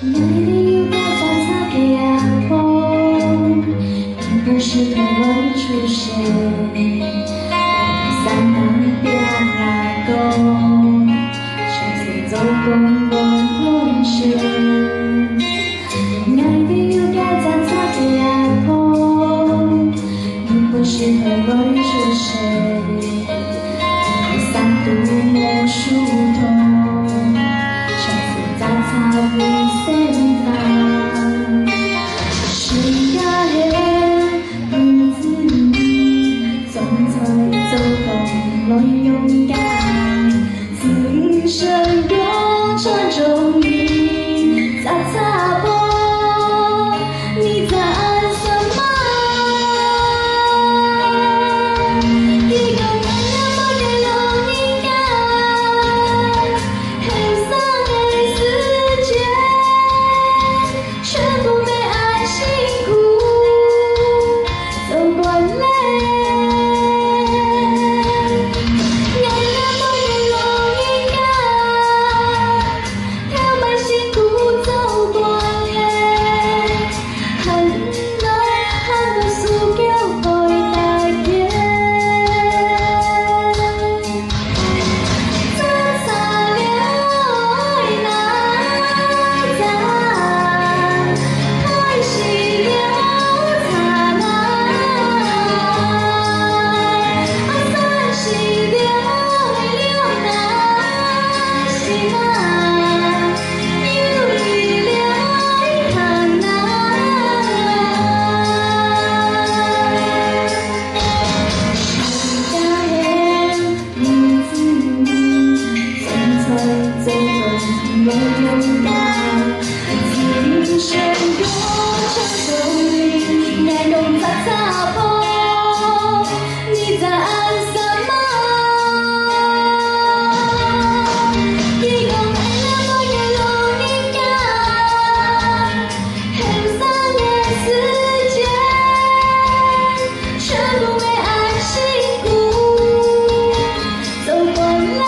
哪里有个早擦给阿婆，并不是可乱出现。三当变阿公，上次走光光光线。哪里有个早擦给阿婆，并不是可乱出现。三度魔术痛，上次早擦为谁放？谁家的日子里，总在走动乱勇敢，此生永传中你早擦破，你在暗什么？一个人不给路应该，黑色的世界，全部被爱辛苦走过来。我勇敢，此生永成中你爱用擦擦破，你在暗什么？一个爱那么远路应该，黑色的世界，全部为爱辛苦走过来。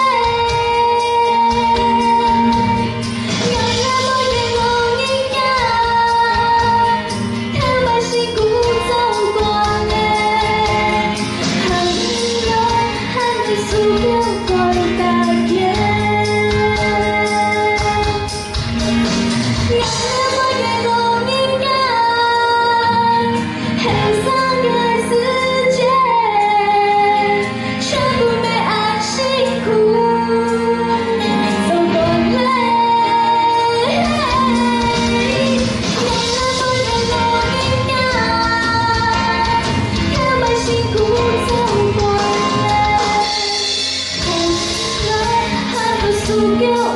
You